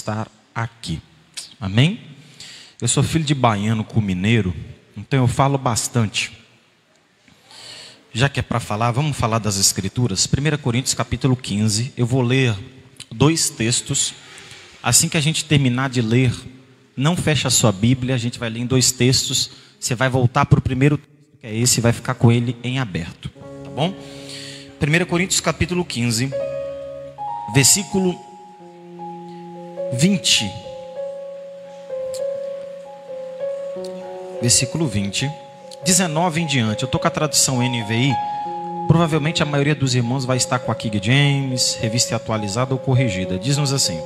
estar aqui. Amém? Eu sou filho de baiano com mineiro, então eu falo bastante. Já que é para falar, vamos falar das Escrituras. 1 Coríntios capítulo 15, eu vou ler 2 textos. Assim que a gente terminar de ler, não fecha a sua Bíblia, a gente vai ler em 2 textos. Você vai voltar para o primeiro texto, que é esse, e vai ficar com ele em aberto, tá bom? 1 Coríntios capítulo 15, versículo 20. Versículo 20, 19 em diante. Eu estou com a tradução NVI. Provavelmente a maioria dos irmãos vai estar com a King James, revista atualizada ou corrigida. Diz-nos assim: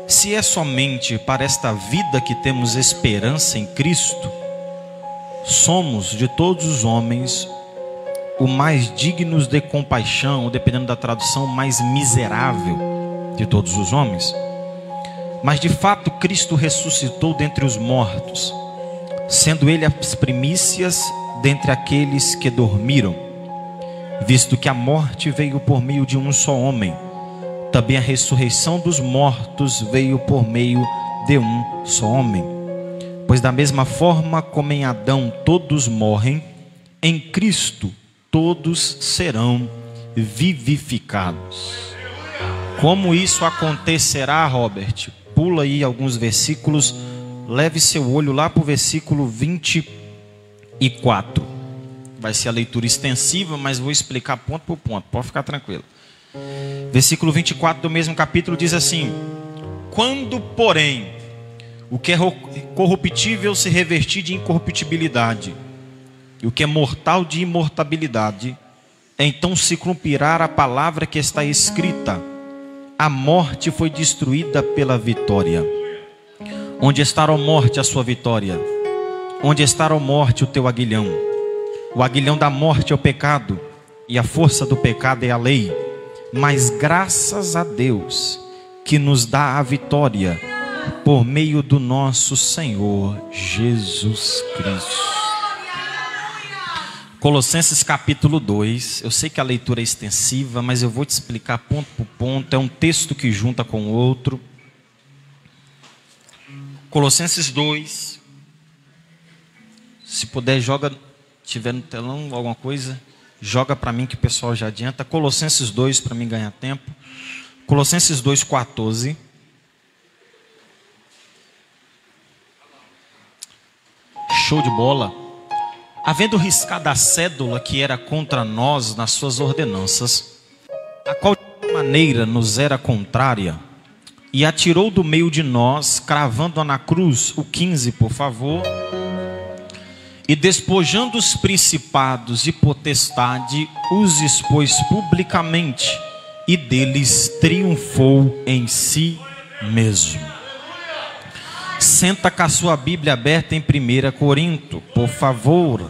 se é somente para esta vida que temos esperança em Cristo, somos de todos os homens o mais dignos de compaixão, ou dependendo da tradução, o mais miserável de todos os homens. Mas de fato Cristo ressuscitou dentre os mortos, sendo Ele as primícias dentre aqueles que dormiram. Visto que a morte veio por meio de um só homem, também a ressurreição dos mortos veio por meio de um só homem. Pois da mesma forma como em Adão todos morrem, em Cristo todos serão vivificados. Como isso acontecerá, Robert? Pula aí alguns versículos, leve seu olho lá para o versículo 24. Vai ser a leitura extensiva, mas vou explicar ponto por ponto, pode ficar tranquilo. Versículo 24 do mesmo capítulo diz assim: quando, porém, o que é corruptível se revestir de incorruptibilidade, e o que é mortal de imortabilidade, então se cumprirá a palavra que está escrita: a morte foi destruída pela vitória. Onde está, ó morte, a sua vitória? Onde está, ó morte, o teu aguilhão? O aguilhão da morte é o pecado, e a força do pecado é a lei. Mas graças a Deus, que nos dá a vitória, por meio do nosso Senhor Jesus Cristo. Colossenses capítulo 2, eu sei que a leitura é extensiva, mas eu vou te explicar ponto por ponto, é um texto que junta com o outro. Colossenses 2, se puder joga, tiver no telão alguma coisa, joga para mim que o pessoal já adianta. Colossenses 2 para mim ganhar tempo. Colossenses 2:14. Show de bola. Havendo riscado a cédula que era contra nós nas suas ordenanças, a qual de maneira nos era contrária, e atirou do meio de nós, cravando-a na cruz, o 15, por favor, e despojando os principados e potestade, os expôs publicamente, e deles triunfou em si mesmo. Senta com a sua Bíblia aberta em 1 Corinto, por favor.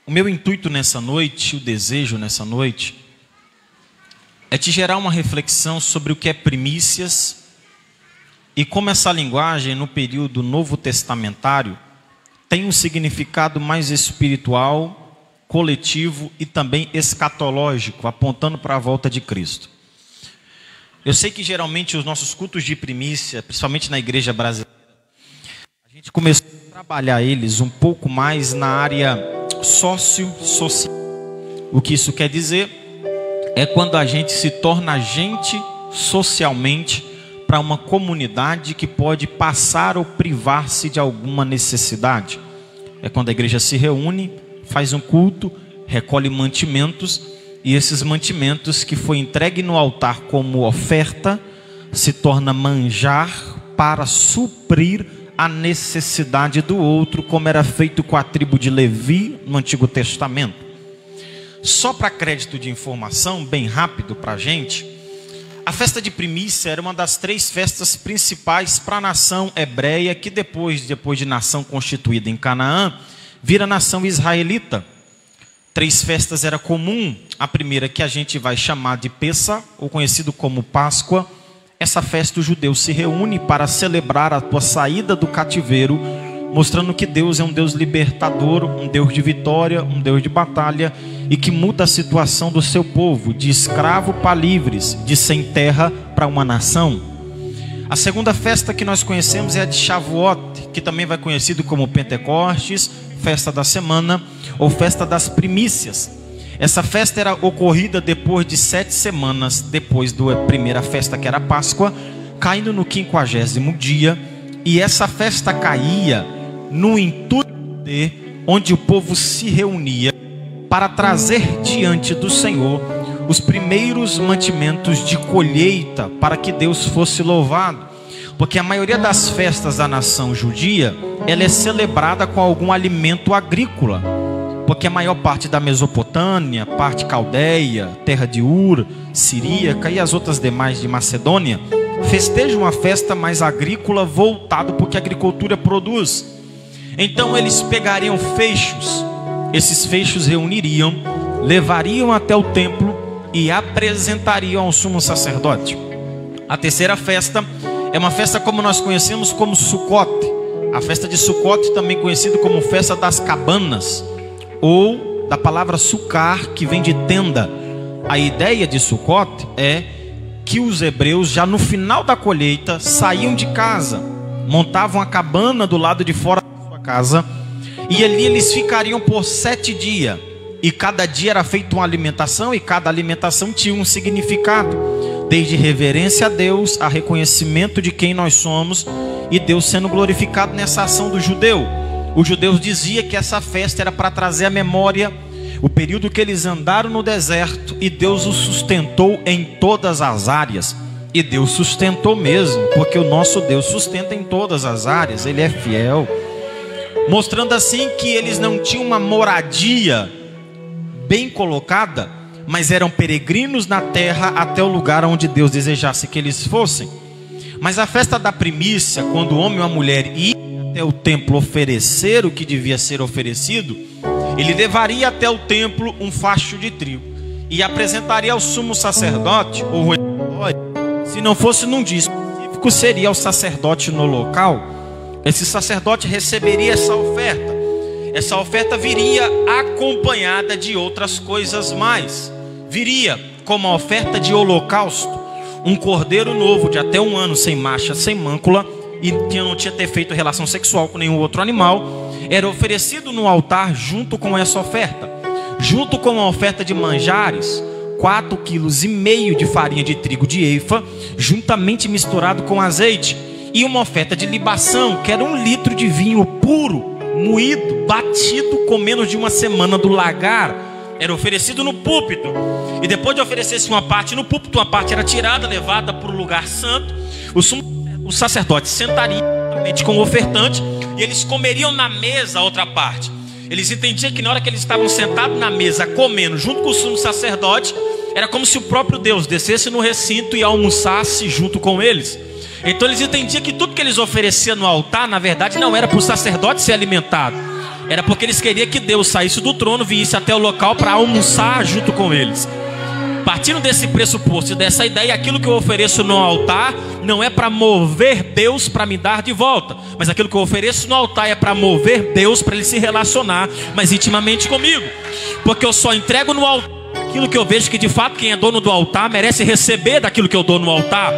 O meu intuito nessa noite, o desejo nessa noite, é te gerar uma reflexão sobre o que é primícias e como essa linguagem no período novo testamentário tem um significado mais espiritual, coletivo e também escatológico, apontando para a volta de Cristo. Eu sei que geralmente os nossos cultos de primícia, principalmente na igreja brasileira, a gente começou a trabalhar eles um pouco mais na área social. O que isso quer dizer é quando a gente se torna agente socialmente para uma comunidade que pode passar ou privar-se de alguma necessidade. É quando a igreja se reúne, faz um culto, recolhe mantimentos, e esses mantimentos que foi entregue no altar como oferta, se torna manjar para suprir a necessidade do outro, como era feito com a tribo de Levi no Antigo Testamento. Só para crédito de informação, bem rápido para a gente, a festa de primícia era uma das 3 festas principais para a nação hebreia, que depois de nação constituída em Canaã, vira nação israelita. 3 festas era comum. A primeira, que a gente vai chamar de Pessa, ou conhecido como Páscoa. Essa festa o judeu se reúne para celebrar a tua saída do cativeiro mostrando que Deus é um Deus libertador, um Deus de vitória, um Deus de batalha, e que muda a situação do seu povo, de escravo para livres, de sem terra para uma nação. A segunda festa que nós conhecemos é a de Shavuot, que também vai conhecido como Pentecostes, festa da semana ou festa das primícias. Essa festa era ocorrida depois de 7 semanas depois da primeira festa, que era a Páscoa, caindo no 50º dia. E essa festa caía no intuito de onde o povo se reunia para trazer diante do Senhor os primeiros mantimentos de colheita, para que Deus fosse louvado. Porque a maioria das festas da nação judia, ela é celebrada com algum alimento agrícola. Porque a maior parte da Mesopotâmia, parte caldeia, terra de Ur, siríaca e as outras demais de Macedônia, festejam uma festa mais agrícola, voltado para o que a agricultura produz. Então eles pegariam feixes, esses feixes reuniriam, levariam até o templo e apresentariam ao sumo sacerdote. A terceira festa é uma festa como nós conhecemos como Sukkot. A festa de Sukkot, também conhecida como festa das cabanas, ou da palavra sucar, que vem de tenda. A ideia de Sukkot é que os hebreus, já no final da colheita, saíam de casa, montavam a cabana do lado de fora da sua casa, e ali eles ficariam por 7 dias, e cada dia era feita uma alimentação, e cada alimentação tinha um significado, desde reverência a Deus, a reconhecimento de quem nós somos, e Deus sendo glorificado nessa ação do judeu. Os judeus diziam que essa festa era para trazer à memória o período que eles andaram no deserto, e Deus os sustentou em todas as áreas. E Deus sustentou mesmo, porque o nosso Deus sustenta em todas as áreas, Ele é fiel. Mostrando assim que eles não tinham uma moradia bem colocada, mas eram peregrinos na terra até o lugar onde Deus desejasse que eles fossem. Mas a festa da primícia, quando o homem ou a mulher ia até o templo oferecer o que devia ser oferecido, ele levaria até o templo um facho de trigo e apresentaria ao sumo sacerdote, ou se não fosse num dia específico, seria o sacerdote no local. Esse sacerdote receberia essa oferta. Essa oferta viria acompanhada de outras coisas mais. Viria como a oferta de holocausto, um cordeiro novo de até 1 ano, sem mancha, sem mácula, e que não tinha ter feito relação sexual com nenhum outro animal, era oferecido no altar junto com essa oferta. Junto com a oferta de manjares, 4,5 kg de farinha de trigo de eifa, juntamente misturado com azeite, e uma oferta de libação, que era 1 litro de vinho puro, moído, batido com menos de 1 semana do lagar, era oferecido no púlpito. E depois de oferecer-se uma parte no púlpito, uma parte era tirada, levada para o lugar santo. O sacerdote sentaria com o ofertante e eles comeriam na mesa a outra parte. Eles entendiam que na hora que eles estavam sentados na mesa comendo junto com o sumo sacerdote, era como se o próprio Deus descesse no recinto e almoçasse junto com eles. Então eles entendiam que tudo que eles ofereciam no altar, na verdade, não era para o sacerdote ser alimentado, era porque eles queriam que Deus saísse do trono, viesse até o local para almoçar junto com eles. Partindo desse pressuposto, dessa ideia, aquilo que eu ofereço no altar não é para mover Deus para me dar de volta, mas aquilo que eu ofereço no altar é para mover Deus para Ele se relacionar mais intimamente comigo. Porque eu só entrego no altar aquilo que eu vejo que de fato quem é dono do altar merece receber daquilo que eu dou no altar.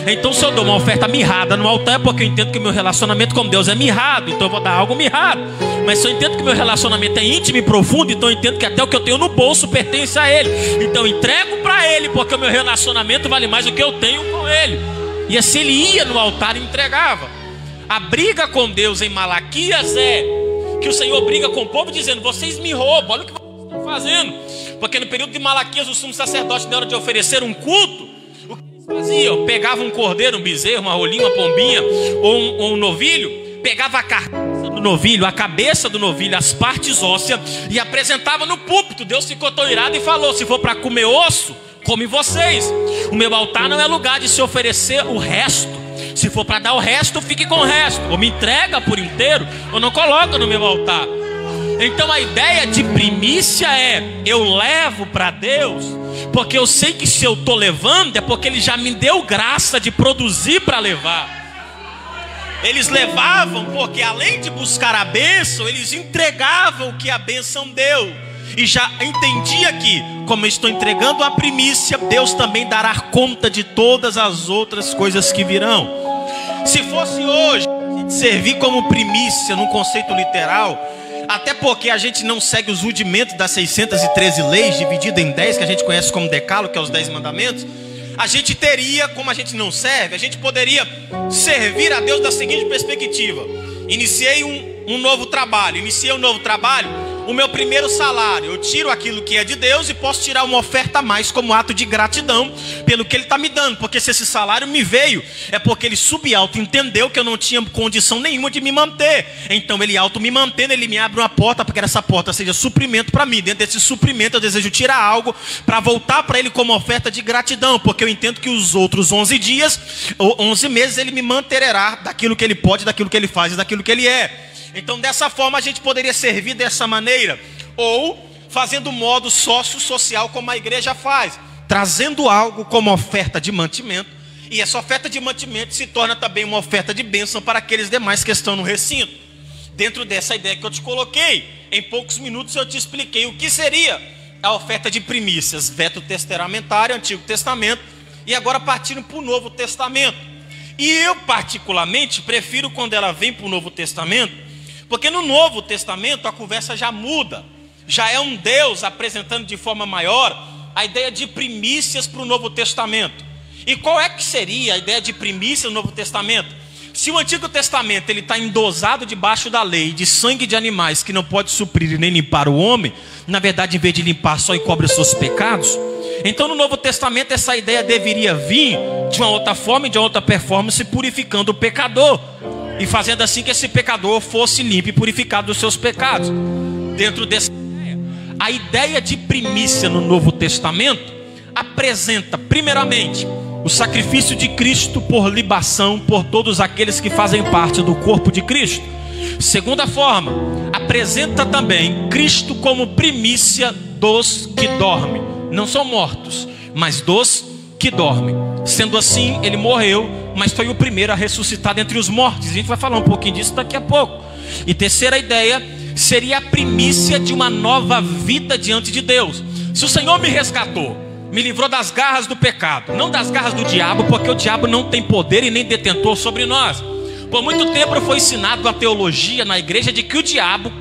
Então se eu dou uma oferta mirrada no altar é porque eu entendo que o meu relacionamento com Deus é mirrado, então eu vou dar algo mirrado. Mas se eu entendo que o meu relacionamento é íntimo e profundo, então eu entendo que até o que eu tenho no bolso pertence a Ele. Então eu entrego para Ele, porque o meu relacionamento vale mais do que eu tenho com Ele. E assim ele ia no altar e entregava. A briga com Deus em Malaquias é que o Senhor briga com o povo dizendo: vocês me roubam, olha o que vocês estão fazendo. Porque no período de Malaquias, o sumo sacerdote, na hora de oferecer um culto, o que eles faziam? Pegavam um cordeiro, um bezerro, uma rolinha, uma pombinha ou um novilho, pegava a carcaça do novilho, a cabeça do novilho, as partes ósseas e apresentava no púlpito. Deus ficou tão irado e falou: se for para comer osso, come vocês. O meu altar não é lugar de se oferecer o resto. Se for para dar o resto, fique com o resto. Ou me entrega por inteiro, ou não coloca no meu altar. Então a ideia de primícia é: eu levo para Deus, porque eu sei que se eu estou levando é porque Ele já me deu graça de produzir para levar. Eles levavam porque além de buscar a bênção, eles entregavam o que a bênção deu. E já entendia que, como eu estou entregando a primícia, Deus também dará conta de todas as outras coisas que virão. Se fosse hoje, a gente servir como primícia num conceito literal, até porque a gente não segue os rudimentos das 613 leis, dividida em 10, que a gente conhece como decálogo, que é os 10 mandamentos, a gente teria, como a gente não serve, a gente poderia servir a Deus da seguinte perspectiva: iniciei um novo trabalho, o meu primeiro salário, eu tiro aquilo que é de Deus e posso tirar uma oferta a mais como ato de gratidão pelo que Ele está me dando. Porque se esse salário me veio, é porque Ele subalto entendeu que eu não tinha condição nenhuma de me manter. Então Ele auto me mantendo, Ele me abre uma porta para que essa porta seja suprimento para mim. Dentro desse suprimento eu desejo tirar algo para voltar para Ele como oferta de gratidão, porque eu entendo que os outros 11 dias ou 11 meses Ele me manterá daquilo que Ele pode, daquilo que Ele faz e daquilo que Ele é. Então dessa forma a gente poderia servir dessa maneira, ou fazendo modo sócio-social como a igreja faz, trazendo algo como oferta de mantimento, e essa oferta de mantimento se torna também uma oferta de bênção para aqueles demais que estão no recinto. Dentro dessa ideia que eu te coloquei, em poucos minutos eu te expliquei o que seria a oferta de primícias, veterotestamentário, Antigo Testamento, e agora partindo para o Novo Testamento. E eu particularmente prefiro quando ela vem para o Novo Testamento, porque no Novo Testamento a conversa já muda. Já é um Deus apresentando de forma maior a ideia de primícias para o Novo Testamento. E qual é que seria a ideia de primícia no Novo Testamento? Se o Antigo Testamento ele está endosado debaixo da lei de sangue de animais que não pode suprir nem limpar o homem, na verdade em vez de limpar só encobre os seus pecados, então no Novo Testamento essa ideia deveria vir de uma outra forma e de uma outra performance, purificando o pecador e fazendo assim que esse pecador fosse limpo e purificado dos seus pecados. Dentro dessa ideia, a ideia de primícia no Novo Testamento apresenta primeiramente o sacrifício de Cristo por libação por todos aqueles que fazem parte do corpo de Cristo. Segunda forma, apresenta também Cristo como primícia dos que dormem. Não são mortos, mas dos que dormem. Sendo assim, ele morreu, mas foi o primeiro a ressuscitar dentre os mortos. A gente vai falar um pouquinho disso daqui a pouco. E terceira ideia seria a primícia de uma nova vida diante de Deus. Se o Senhor me resgatou, me livrou das garras do pecado, não das garras do diabo, porque o diabo não tem poder e nem detentor sobre nós. Por muito tempo foi ensinado a teologia na igreja de que o diabo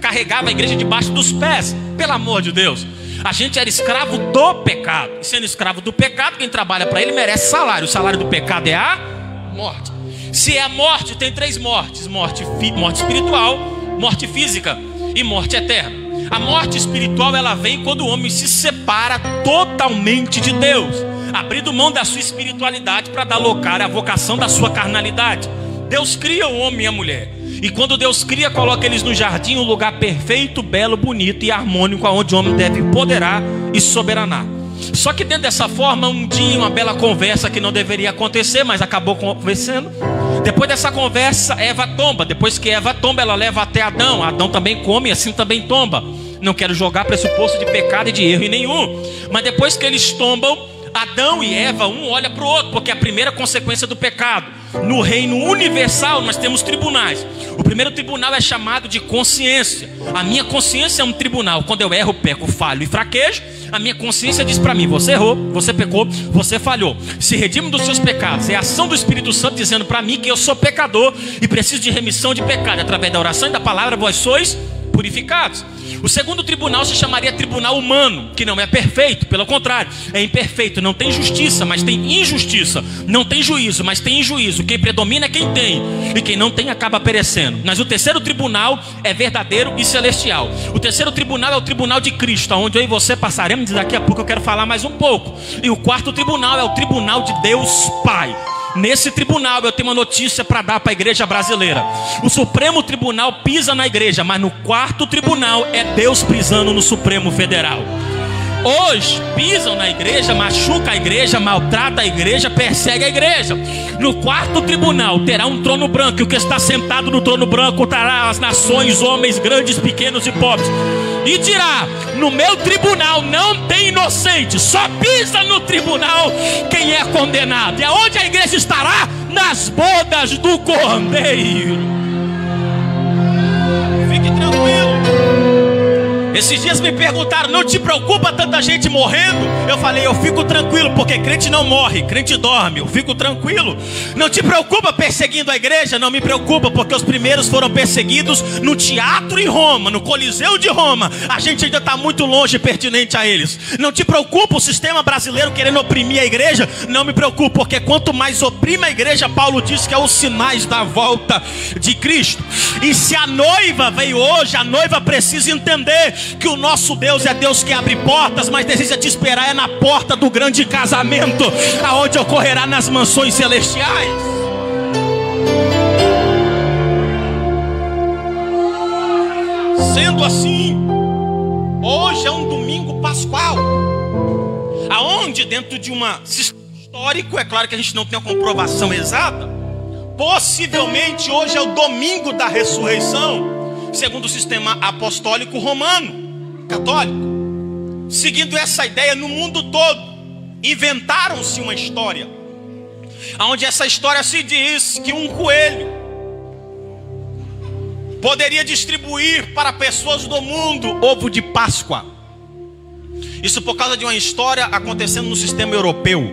carregava a igreja debaixo dos pés. Pelo amor de Deus, a gente era escravo do pecado. E sendo escravo do pecado, quem trabalha para ele merece salário. O salário do pecado é a morte. Se é a morte, tem três mortes: morte espiritual, morte física e morte eterna. A morte espiritual ela vem quando o homem se separa totalmente de Deus, abrindo mão da sua espiritualidade para dar lugar à vocação da sua carnalidade. Deus cria o homem e a mulher, e quando Deus cria, coloca eles no jardim, um lugar perfeito, belo, bonito e harmônico, aonde o homem deve empoderar e soberanar. Só que dentro dessa forma, um dia, uma bela conversa que não deveria acontecer, mas acabou acontecendo. Depois dessa conversa, Eva tomba. Depois que Eva tomba, ela leva até Adão. Adão também come e assim também tomba. Não quero jogar pressuposto de pecado e de erro nenhum, mas depois que eles tombam, Adão e Eva, um olha para o outro, porque é a primeira consequência do pecado. No reino universal nós temos tribunais. O primeiro tribunal é chamado de consciência. A minha consciência é um tribunal. Quando eu erro, peco, falho e fraquejo, a minha consciência diz para mim: você errou, você pecou, você falhou. Se redime dos seus pecados. É a ação do Espírito Santo dizendo para mim que eu sou pecador e preciso de remissão de pecado. Através da oração e da palavra vós sois purificados. O segundo tribunal se chamaria tribunal humano, que não é perfeito, pelo contrário, é imperfeito. Não tem justiça, mas tem injustiça. Não tem juízo, mas tem injuízo. Quem predomina é quem tem, e quem não tem acaba perecendo. Mas o terceiro tribunal é verdadeiro e celestial. O terceiro tribunal é o tribunal de Cristo, onde eu e você passaremos, e daqui a pouco eu quero falar mais um pouco. E o quarto tribunal é o tribunal de Deus Pai. Nesse tribunal eu tenho uma notícia para dar para a igreja brasileira. O Supremo Tribunal pisa na igreja, mas no quarto tribunal é Deus pisando no Supremo Federal. hoje pisam na igreja, machuca a igreja, maltrata a igreja, persegue a igreja. No quarto tribunal terá um trono branco, e o que está sentado no trono branco trará as nações, homens grandes, pequenos e pobres, e dirá: no meu tribunal não tem inocente, só pisa no tribunal quem é condenado. E aonde a igreja estará? Nas bodas do Cordeiro. Fique tranquilo. Esses dias me perguntaram: não te preocupa tanta gente morrendo? Eu falei: eu fico tranquilo, porque crente não morre, crente dorme. Eu fico tranquilo. Não te preocupa perseguindo a igreja? Não me preocupa, porque os primeiros foram perseguidos no teatro em Roma, no Coliseu de Roma. A gente ainda está muito longe pertinente a eles. Não te preocupa o sistema brasileiro querendo oprimir a igreja? Não me preocupa, porque quanto mais oprime a igreja, Paulo diz que é os sinais da volta de Cristo. E se a noiva veio hoje, a noiva precisa entender que o nosso Deus é Deus que abre portas, mas deseja te esperar na porta do grande casamento, aonde ocorrerá nas mansões celestiais. Sendo assim, hoje é um domingo pascual, aonde dentro de uma sistema histórico, é claro que a gente não tem a comprovação exata, possivelmente hoje é o domingo da ressurreição, segundo o sistema apostólico romano, católico. Seguindo essa ideia no mundo todo, inventaram-se uma história, onde essa história se diz que um coelho poderia distribuir para pessoas do mundo ovo de Páscoa. Isso por causa de uma história acontecendo no sistema europeu,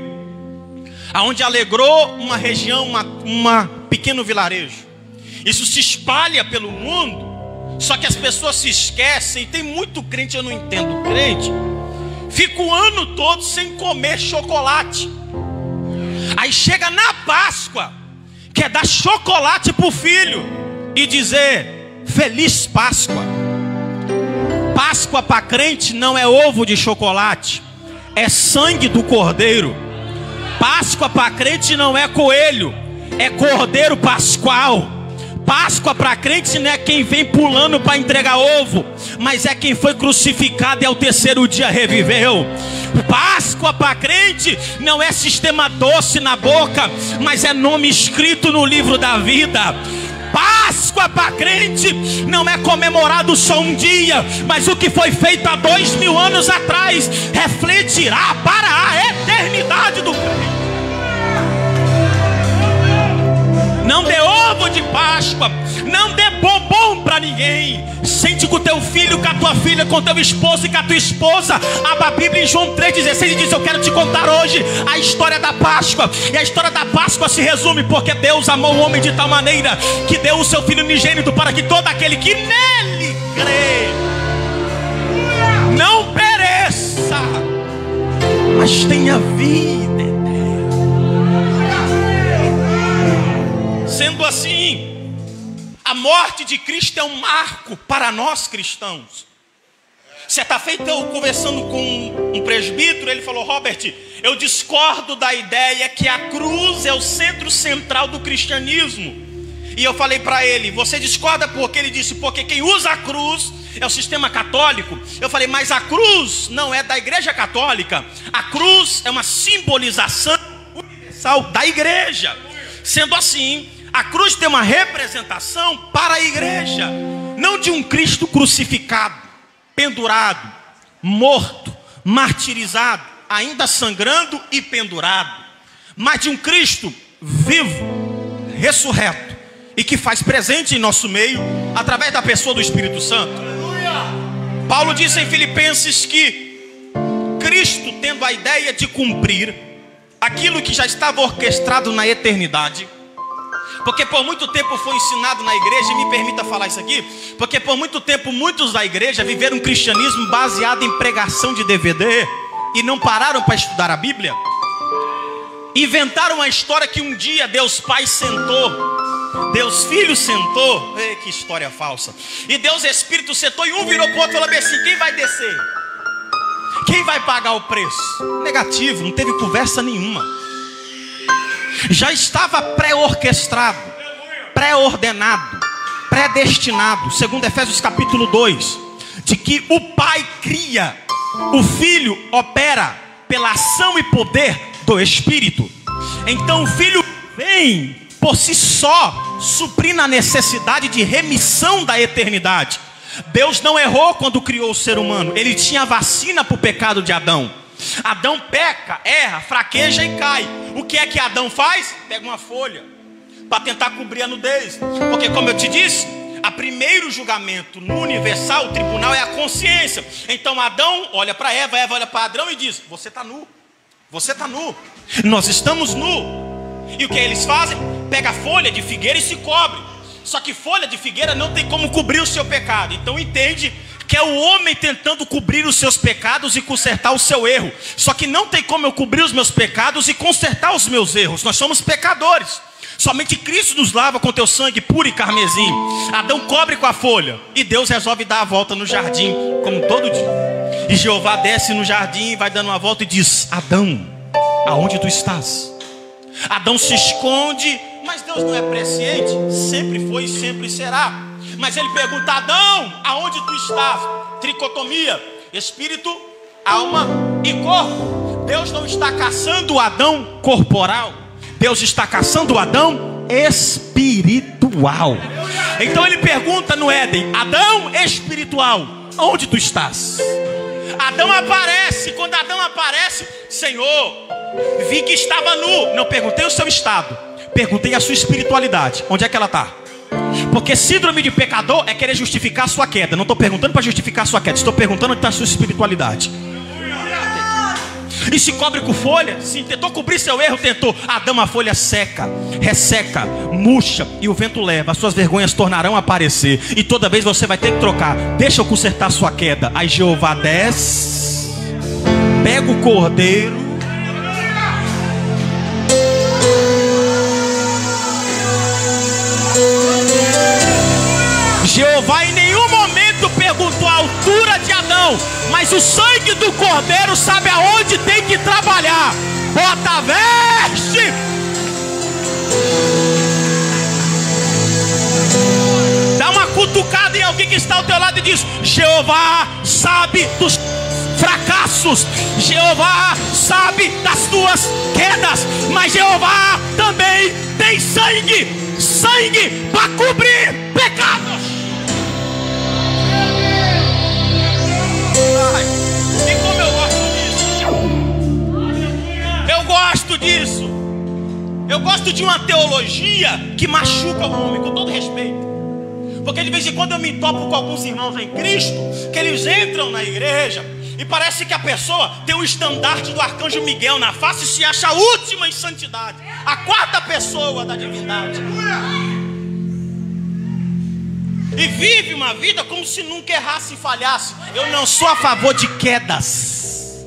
onde alegrou uma região, uma pequeno vilarejo. Isso se espalha pelo mundo. Só que as pessoas se esquecem. Tem muito crente, eu não entendo crente, fica o ano todo sem comer chocolate. Aí chega na Páscoa, quer dar chocolate para o filho e dizer Feliz Páscoa. Páscoa para crente não é ovo de chocolate, é sangue do Cordeiro. Páscoa para crente não é coelho, é Cordeiro Pascual. Páscoa para crente não é quem vem pulando para entregar ovo, mas é quem foi crucificado e ao terceiro dia reviveu. Páscoa para crente não é sistema doce na boca, mas é nome escrito no livro da vida. Páscoa para crente não é comemorado só um dia, mas o que foi feito há 2000 anos atrás refletirá para a eternidade do crente. Não dê ovo de Páscoa, não dê bombom para ninguém. Sente com o teu filho, com a tua filha, com o teu esposo e com a tua esposa. Abra a Bíblia em João 3,16 e diz: eu quero te contar hoje a história da Páscoa. E a história da Páscoa se resume: porque Deus amou o homem de tal maneira que deu o seu Filho unigênito, para que todo aquele que nele crê não pereça, mas tenha vida. Sendo assim, a morte de Cristo é um marco para nós cristãos. Certa feita eu conversando com um presbítero, ele falou: Robert, eu discordo da ideia que a cruz é o centro central do cristianismo. E eu falei para ele: você discorda por quê? Ele disse: porque quem usa a cruz é o sistema católico. Eu falei: mas a cruz não é da igreja católica, a cruz é uma simbolização universal da igreja. Sendo assim, a cruz tem uma representação para a igreja, não de um Cristo crucificado, pendurado, morto, martirizado, ainda sangrando e pendurado, mas de um Cristo vivo, ressurreto, e que faz presente em nosso meio, através da pessoa do Espírito Santo. Paulo disse em Filipenses que Cristo, tendo a ideia de cumprir aquilo que já estava orquestrado na eternidade, porque por muito tempo foi ensinado na igreja, e me permita falar isso aqui, porque por muito tempo muitos da igreja viveram um cristianismo baseado em pregação de DVD e não pararam para estudar a Bíblia. Inventaram uma história que um dia Deus Pai sentou, Deus Filho sentou. Ei, que história falsa. E Deus Espírito sentou, e um virou para o outro e falou assim: quem vai descer? Quem vai pagar o preço? Negativo, não teve conversa nenhuma. Já estava pré-orquestrado, pré-ordenado, predestinado, segundo Efésios capítulo 2, de que o Pai cria o Filho opera pela ação e poder do Espírito. Então o Filho vem por si só, suprindo a necessidade de remissão da eternidade. Deus não errou quando criou o ser humano. Ele tinha a vacina para o pecado de Adão. Adão peca, erra, fraqueja e cai. O que é que Adão faz? Pega uma folha para tentar cobrir a nudez. Porque, como eu te disse, o primeiro julgamento no universal, o tribunal, é a consciência. Então Adão olha para Eva, Eva olha para Adão e diz: você está nu, você está nu, nós estamos nu. E o que eles fazem? Pega a folha de figueira e se cobre. Só que folha de figueira não tem como cobrir o seu pecado. Então entende que é o homem tentando cobrir os seus pecados e consertar o seu erro. Só que não tem como eu cobrir os meus pecados e consertar os meus erros. Nós somos pecadores. Somente Cristo nos lava com teu sangue puro e carmesim. Adão cobre com a folha e Deus resolve dar a volta no jardim, como todo dia. E Jeová desce no jardim, vai dando uma volta e diz: Adão, aonde tu estás? Adão se esconde, mas Deus não é presciente, sempre foi e sempre será. Mas ele pergunta: Adão, aonde tu estás? Tricotomia, espírito, alma e corpo. Deus não está caçando o Adão corporal, Deus está caçando o Adão espiritual. Então ele pergunta no Éden: Adão espiritual, onde tu estás? Adão aparece. Quando Adão aparece: Senhor, vi que estava nu. Não perguntei o seu estado, perguntei a sua espiritualidade. Onde é que ela está? Porque síndrome de pecador é querer justificar a sua queda. Não estou perguntando para justificar a sua queda, estou perguntando onde está a sua espiritualidade. E se cobre com folha? Sim, tentou cobrir seu erro, tentou. Adão, a folha seca, resseca, murcha, e o vento leva. As suas vergonhas tornarão a aparecer, e toda vez você vai ter que trocar. Deixa eu consertar a sua queda. Aí Jeová desce, pega o cordeiro, Jeová em nenhum momento perguntou a altura de Adão, mas o sangue do cordeiro sabe aonde tem que trabalhar. Bota a veste. Dá uma cutucada em alguém que está ao teu lado e diz: Jeová sabe dos fracassos, Jeová sabe das tuas quedas, mas Jeová também tem sangue, sangue para cobrir pecados. E como eu gosto disso? Eu gosto disso. Eu gosto de uma teologia que machuca o homem, com todo respeito. Porque de vez em quando eu me topo com alguns irmãos em Cristo, que eles entram na igreja e parece que a pessoa tem o estandarte do arcanjo Miguel na face e se acha a última em santidade, a quarta pessoa da divindade. E vive uma vida como se nunca errasse e falhasse. Eu não sou a favor de quedas.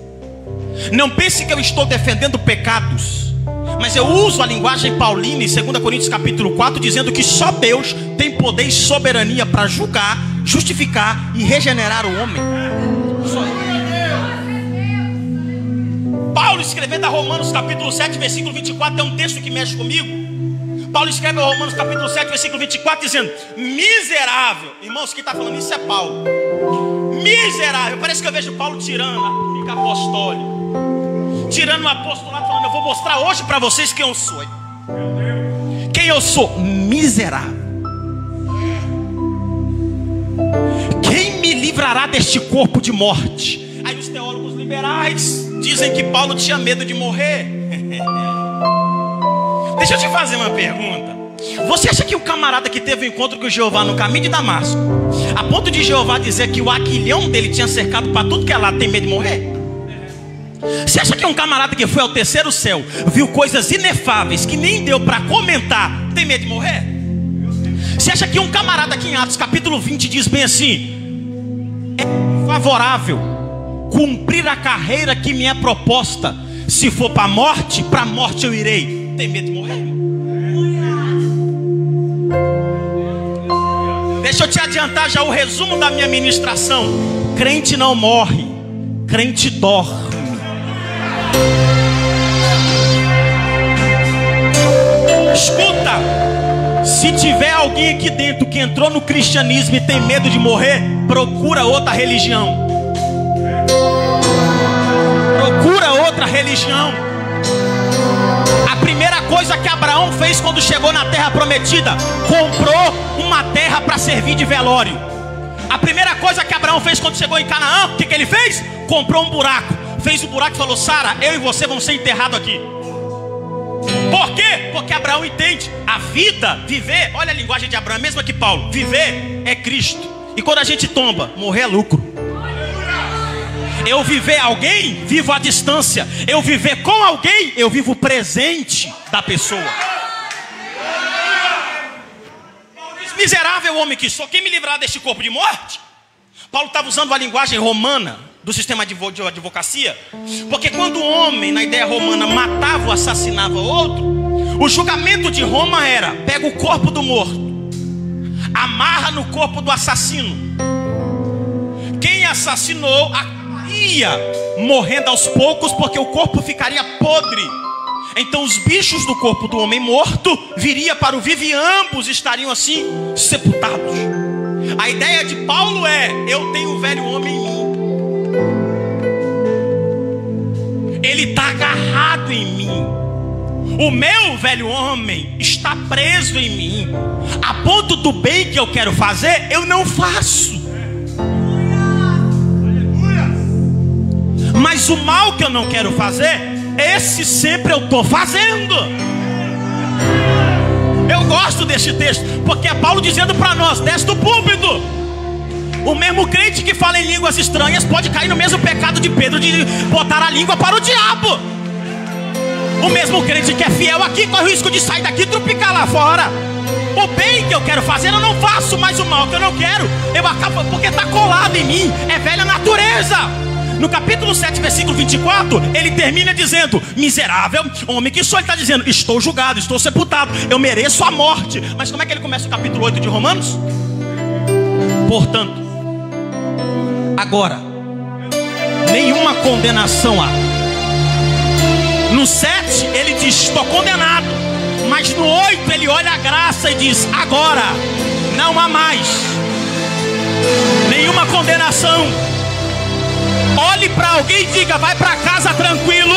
Não pense que eu estou defendendo pecados, mas eu uso a linguagem paulina em 2 Coríntios capítulo 4, dizendo que só Deus tem poder e soberania para julgar, justificar e regenerar o homem. Só Paulo, escrevendo a Romanos capítulo 7, versículo 24, é um texto que mexe comigo. Paulo escreve a Romanos capítulo 7, versículo 24, dizendo: miserável. Irmãos, quem está falando isso é Paulo. Miserável. Parece que eu vejo Paulo tirando a túnica apostólica, tirando o apostolado, falando: eu vou mostrar hoje para vocês quem eu sou. Quem eu sou? Miserável. Quem me livrará deste corpo de morte? Aí os teólogos liberais dizem que Paulo tinha medo de morrer. Deixa eu te fazer uma pergunta. Você acha que o camarada que teve um encontro com Jeová no caminho de Damasco, a ponto de Jeová dizer que o aguilhão dele tinha cercado para tudo que é lado, tem medo de morrer? Você acha que um camarada que foi ao terceiro céu, viu coisas inefáveis que nem deu para comentar, tem medo de morrer? Você acha que um camarada aqui em Atos capítulo 20 diz bem assim: é favorável cumprir a carreira que me é proposta, se for para a morte eu irei? Tem medo de morrer? Deixa eu te adiantar já o resumo da minha ministração. Crente não morre, crente dorme. Escuta, se tiver alguém aqui dentro que entrou no cristianismo e tem medo de morrer, procura outra religião. religião. A primeira coisa que Abraão fez quando chegou na terra prometida, comprou uma terra para servir de velório. A primeira coisa que Abraão fez quando chegou em Canaã, o que ele fez? Comprou um buraco. Fez o buraco e falou: Sara, eu e você vamos ser enterrados aqui. Por quê? Porque Abraão entende a vida, viver, olha a linguagem de Abraão, a mesma que Paulo. Viver é Cristo. E quando a gente tomba, morrer é lucro. Eu viver alguém, vivo à distância. Eu viver com alguém, eu vivo o presente da pessoa. Miserável homem que sou, quem me livrar deste corpo de morte? Paulo estava usando a linguagem romana do sistema de advocacia, porque quando o homem, na ideia romana, matava ou assassinava outro, o julgamento de Roma era: pega o corpo do morto, amarra no corpo do assassino. Quem assassinou ia morrendo aos poucos, porque o corpo ficaria podre. Então os bichos do corpo do homem morto viria para o vivo e ambos estariam assim sepultados. A ideia de Paulo é: eu tenho o velho homem em mim. Ele está agarrado em mim. O meu velho homem está preso em mim, a ponto do bem que eu quero fazer, eu não faço. Mas o mal que eu não quero fazer, esse sempre eu estou fazendo. Eu gosto desse texto, porque é Paulo dizendo para nós, desce do púlpito. O mesmo crente que fala em línguas estranhas pode cair no mesmo pecado de Pedro, de botar a língua para o diabo. O mesmo crente que é fiel aqui corre o risco de sair daqui e trupicar lá fora. O bem que eu quero fazer eu não faço, mas o mal que eu não quero, eu acabo, porque está colado em mim, é velha natureza. No capítulo 7, versículo 24, ele termina dizendo: miserável homem que sou. Ele está dizendo: estou julgado, estou sepultado, eu mereço a morte. Mas como é que ele começa o capítulo 8 de Romanos? Portanto, agora, nenhuma condenação há. No 7 ele diz: estou condenado. Mas no 8 ele olha a graça e diz: agora não há mais nenhuma condenação. Olhe para alguém e diga: vai para casa tranquilo.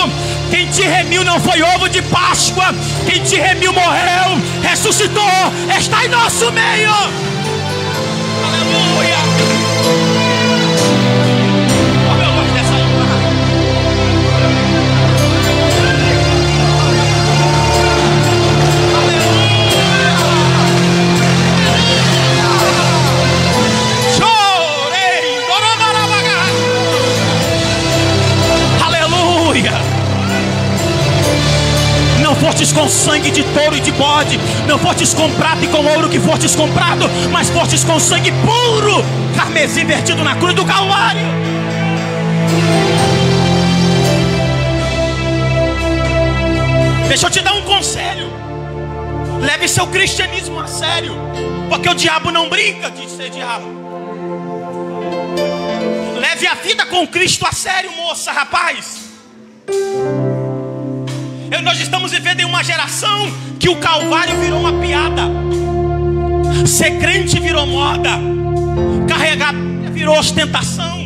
Quem te remiu não foi ovo de Páscoa. Quem te remiu morreu, ressuscitou, está em nosso meio. Aleluia. Como eu gosto dessa linguagem. Não fostes com sangue de touro e de bode, não fostes com prata e com ouro que fostes comprado, mas fostes com sangue puro, carmesim vertido na cruz do Calvário. Deixa eu te dar um conselho: leve seu cristianismo a sério, porque o diabo não brinca de ser diabo. Leve a vida com Cristo a sério, moça, rapaz. Nós estamos vivendo em uma geração que o Calvário virou uma piada, ser crente virou moda, carregar virou ostentação.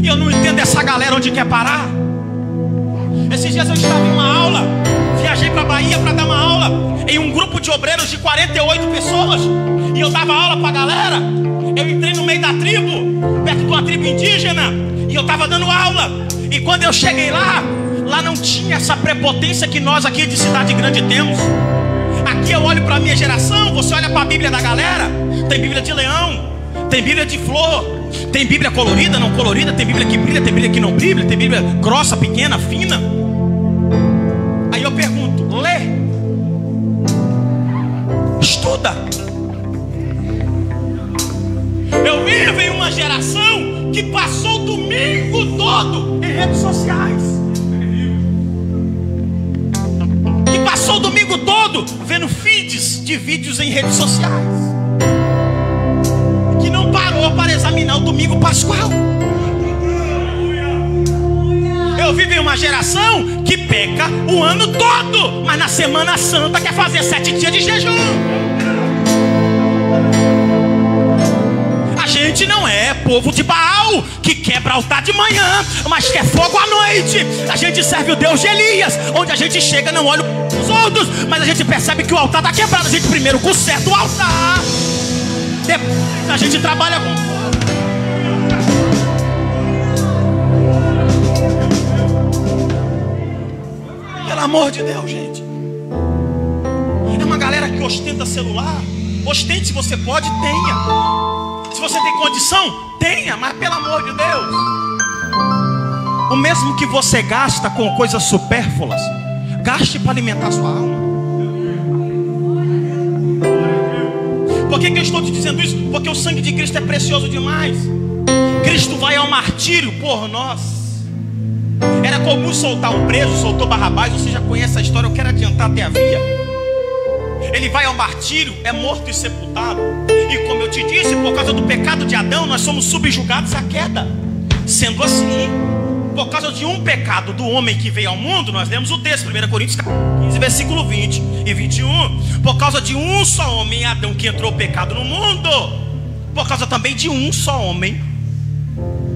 E eu não entendo essa galera onde quer parar. Esses dias eu estava em uma aula, viajei para a Bahia para dar uma aula em um grupo de obreiros de 48 pessoas. E eu dava aula para a galera. Eu entrei no meio da tribo, perto de uma tribo indígena, e eu estava dando aula. E quando eu cheguei lá não tinha essa prepotência que nós aqui de cidade grande temos. Aqui eu olho para a minha geração, você olha para a Bíblia da galera, tem Bíblia de leão, tem Bíblia de flor, tem Bíblia colorida, não colorida, tem Bíblia que brilha, tem Bíblia que não brilha, tem Bíblia grossa, pequena, fina. Aí eu pergunto: lê, estuda. Eu vivo em uma geração que passou o domingo todo em redes sociais. Passou o domingo todo vendo feeds de vídeos em redes sociais, que não parou para examinar o domingo pascual. Eu vivo em uma geração que peca o ano todo, mas na Semana Santa quer fazer 7 dias de jejum. A gente gente não é povo de Baal, que quebra altar de manhã, mas quer fogo à noite. A gente serve o Deus de Elias, onde a gente chega, não olha os outros, mas a gente percebe que o altar está quebrado. A gente primeiro conserta o altar, depois a gente trabalha com fogo. Pelo amor de Deus, gente. É uma galera que ostenta celular. Ostente, se você pode, tenha. Se você tem condição, tenha, mas pelo amor de Deus. O mesmo que você gasta com coisas supérfluas, gaste para alimentar a sua alma. Por que eu estou te dizendo isso? Porque o sangue de Cristo é precioso demais. Cristo vai ao martírio por nós. Era comum soltar um preso, soltou Barrabás. Você já conhece a história, eu quero adiantar até a via. Ele vai ao martírio, é morto e sepultado. E como eu te disse, por causa do pecado de Adão, nós somos subjugados à queda. Sendo assim, por causa de um pecado do homem que veio ao mundo, nós lemos o texto, 1 Coríntios 15, versículo 20 e 21. Por causa de um só homem, Adão, que entrou o pecado no mundo, por causa também de um só homem,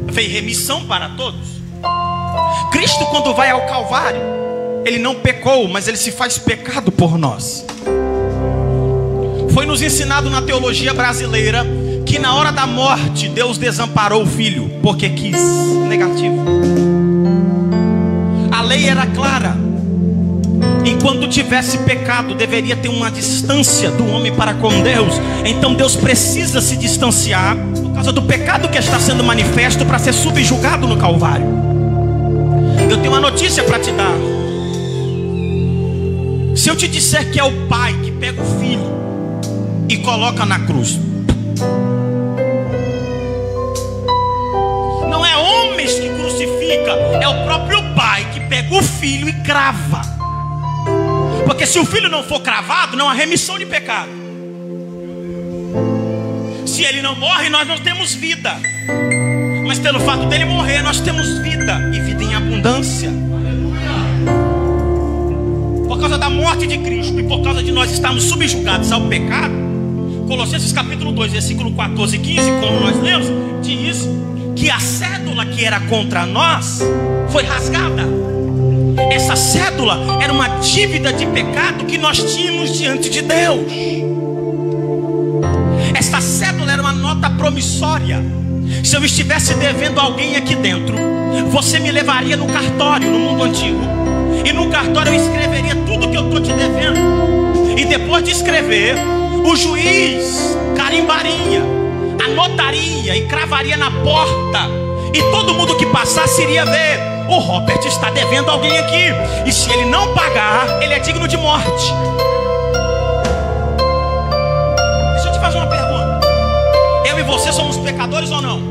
veio remissão para todos. Cristo, quando vai ao Calvário, ele não pecou, mas ele se faz pecado por nós. Foi nos ensinado na teologia brasileira que na hora da morte Deus desamparou o filho porque quis. Negativo. A lei era clara. Enquanto tivesse pecado, deveria ter uma distância do homem para com Deus. Então Deus precisa se distanciar por causa do pecado que está sendo manifesto para ser subjugado no Calvário. Eu tenho uma notícia para te dar. Se eu te disser que é o pai que pega o filho e coloca na cruz, não é homens que crucifica, é o próprio pai que pega o filho e crava. Porque se o filho não for cravado, não há remissão de pecado. Se ele não morre, nós não temos vida. Mas pelo fato dele morrer, nós temos vida, e vida em abundância. Por causa da morte de Cristo e por causa de nós estarmos subjugados ao pecado, Colossenses capítulo 2, versículo 14 e 15, como nós lemos, diz que a cédula que era contra nós foi rasgada. Essa cédula era uma dívida de pecado que nós tínhamos diante de Deus. Essa cédula era uma nota promissória. Se eu estivesse devendo alguém aqui dentro, você me levaria no cartório, no mundo antigo, e no cartório eu escreveria tudo que eu estou te devendo. E depois de escrever, o juiz carimbaria, anotaria e cravaria na porta. E todo mundo que passasse iria ver: o Robert está devendo alguém aqui, e se ele não pagar, ele é digno de morte. Deixa eu te fazer uma pergunta. Eu e você somos pecadores ou não?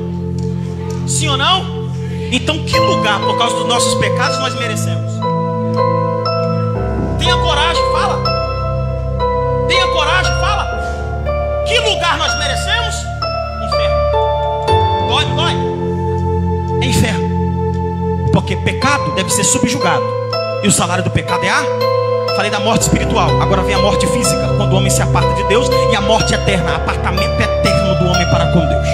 Sim ou não? Então que lugar, por causa dos nossos pecados, nós merecemos? Tenha coragem, fala. Tenha coragem, fala. Que lugar nós merecemos? Inferno. Dói, não dói? É inferno. Porque pecado deve ser subjugado. E o salário do pecado é a... Falei da morte espiritual. Agora vem a morte física, quando o homem se aparta de Deus. E a morte eterna, apartamento eterno do homem para com Deus.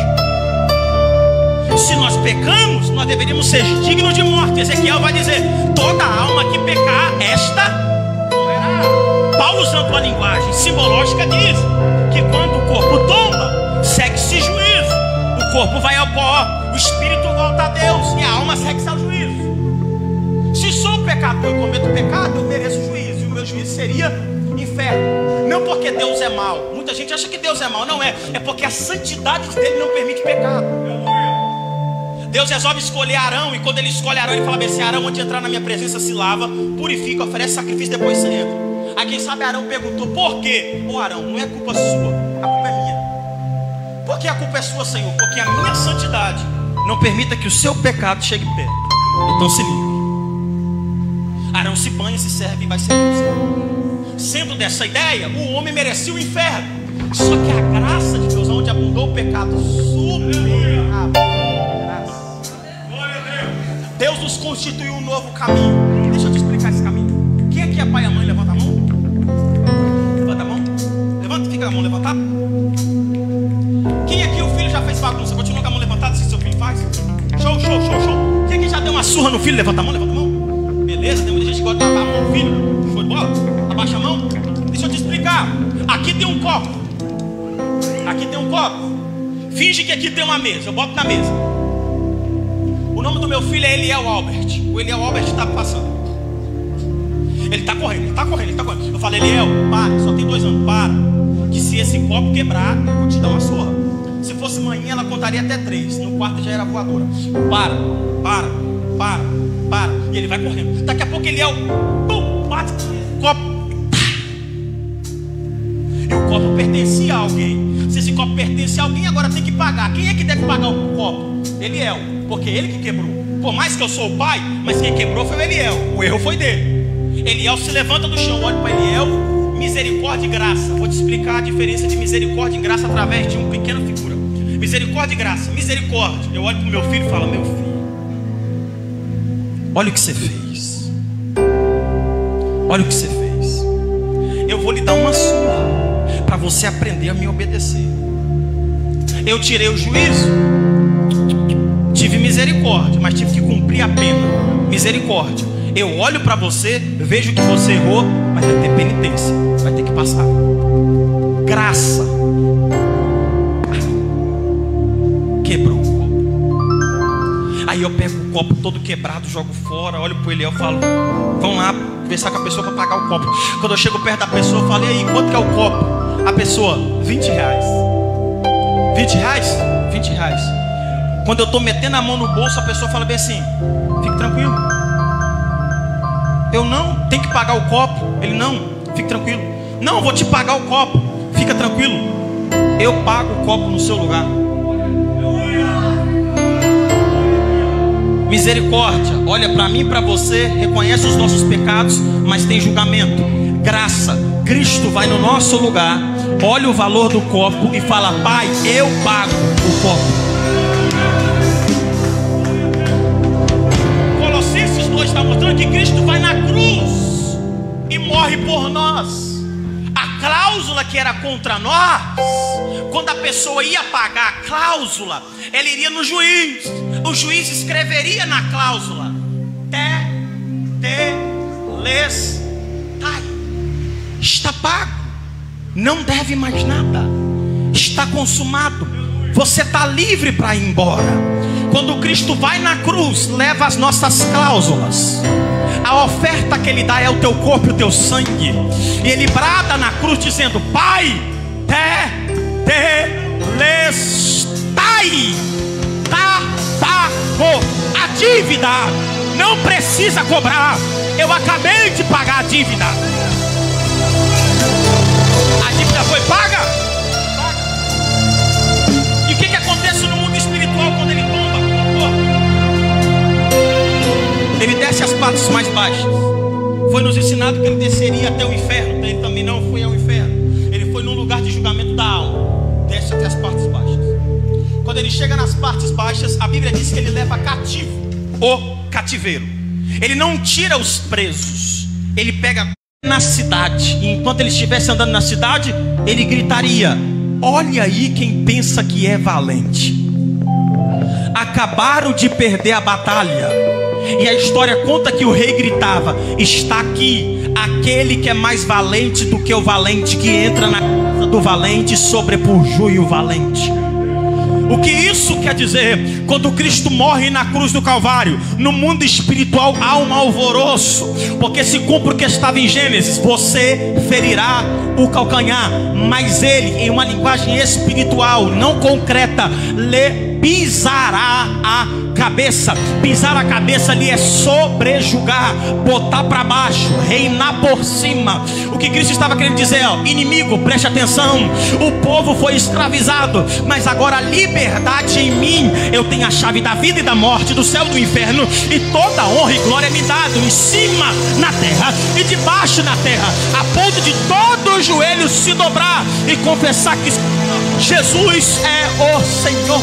Se nós pecamos, nós deveríamos ser dignos de morte. Ezequiel vai dizer: toda alma que pecar, esta morrerá. Paulo, usando uma linguagem simbológica, diz que quando o corpo tomba, segue-se juízo. O corpo vai ao pó, o espírito volta a Deus e a alma segue-se ao juízo. Se sou pecador e cometo pecado, eu mereço juízo. E o meu juízo seria inferno. Não porque Deus é mau. Muita gente acha que Deus é mau. Não é. É porque a santidade dele não permite pecado. Deus resolve escolher Arão. E quando ele escolhe Arão, ele fala bem assim: Arão, onde entrar na minha presença, se lava, purifica, oferece sacrifício, depois você entra. Aí quem sabe Arão perguntou: por quê? Ô Arão, não é culpa sua, a culpa é minha. Por que a culpa é sua, Senhor? Porque a minha santidade não permita que o seu pecado chegue perto. Então se livre. Arão se banha, se serve e vai ser cruzado. Sendo dessa ideia, o homem merecia o inferno. Só que a graça de Deus, onde abundou o pecado, Deus nos constituiu um novo caminho. Deixa eu te explicar esse caminho. Quem aqui é pai e mãe? Levanta a mão. Levanta a mão. Levanta, fica a mão levantada. Quem aqui o filho já fez bagunça. Continua com a mão levantada, assim seu filho faz. Show. Quem que já deu uma surra no filho? Levanta a mão. Beleza, tem muita gente que gosta de lavar a mão no filho. Show de bola? Abaixa a mão. Deixa eu te explicar. Aqui tem um copo. Finge que aqui tem uma mesa. Eu boto na mesa. O nome do meu filho é Eliel Albert. O Eliel Albert está passando. Ele está correndo. Eu falo, Eliel, para, só tem 2 anos, para. Que se esse copo quebrar, eu vou te dar uma surra. Se fosse manhã, ela contaria até 3. No quarto já era voadora. Para. E ele vai correndo. Daqui a pouco Eliel, bate no copo. E o copo pertencia a alguém. Se esse copo pertence a alguém, agora tem que pagar. Quem é que deve pagar o copo? Eliel, porque ele que quebrou. Por mais que eu sou o pai, mas quem quebrou foi o Eliel. O erro foi dele. Eliel se levanta do chão, olha para Eliel. Misericórdia e graça. Vou te explicar a diferença de misericórdia e graça através de uma pequena figura. Misericórdia e graça. Misericórdia. Eu olho para o meu filho e falo, meu filho, olha o que você fez. Eu vou lhe dar uma surra para você aprender a me obedecer. Eu tirei o juízo, tive misericórdia, mas tive que cumprir a pena. Misericórdia. Eu olho para você, vejo que você errou, mas vai ter penitência, vai ter que passar. Graça. Quebrou o copo. Aí eu pego o copo todo quebrado, jogo fora, olho para ele e eu falo, vamos lá conversar com a pessoa para pagar o copo. Quando eu chego perto da pessoa, eu falo, e aí, quanto que é o copo? A pessoa, R$20. R$20? Quando eu estou metendo a mão no bolso, a pessoa fala bem assim, fique tranquilo. Eu não, tem que pagar o copo. Ele não, fique tranquilo. Não, vou te pagar o copo, fica tranquilo. Eu pago o copo no seu lugar. Misericórdia, olha para mim e para você, reconhece os nossos pecados, mas tem julgamento. Graça, Cristo vai no nosso lugar, olha o valor do copo e fala, Pai, eu pago o copo. Colossenses 2 está mostrando que Cristo vai na cruz e morre por nós. A cláusula que era contra nós, quando a pessoa ia pagar a cláusula, ela iria no juiz. O juiz escreveria na cláusula, está pago, não deve mais nada, está consumado, você está livre para ir embora. Quando Cristo vai na cruz, leva as nossas cláusulas. A oferta que Ele dá é o teu corpo e o teu sangue. E Ele brada na cruz dizendo, Pai, tetelestai, tá pago. A dívida não precisa cobrar. Eu acabei de pagar a dívida. A dívida foi paga. E o que acontece no mundo espiritual quando ele tomba? Ele desce as partes mais baixas. Foi nos ensinado que ele desceria até o inferno. Ele também não foi ao inferno. Ele foi num lugar de julgamento da alma. Desce até as partes baixas. Quando ele chega nas partes baixas, a Bíblia diz que ele leva cativo o cativeiro. Ele não tira os presos. Ele pega na cidade. E enquanto ele estivesse andando na cidade, ele gritaria, olha aí quem pensa que é valente. Acabaram de perder a batalha. E a história conta que o rei gritava, está aqui aquele que é mais valente do que o valente, que entra na casa do valente e sobrepujui o valente. O que isso quer dizer? Quando Cristo morre na cruz do Calvário, no mundo espiritual há um alvoroço, porque se cumpre o que estava em Gênesis, você ferirá o calcanhar, mas ele, em uma linguagem espiritual, não concreta, lhe pisará a cabeça. Pisar a cabeça ali é sobrejugar, botar para baixo, reinar por cima. O que Cristo estava querendo dizer, inimigo, preste atenção, o povo foi escravizado, mas agora a liberdade em mim, eu tenho a chave da vida e da morte, do céu e do inferno, e toda honra e glória me dado em cima na terra e debaixo na terra, a ponto de todo o joelho se dobrar e confessar que Jesus é o Senhor.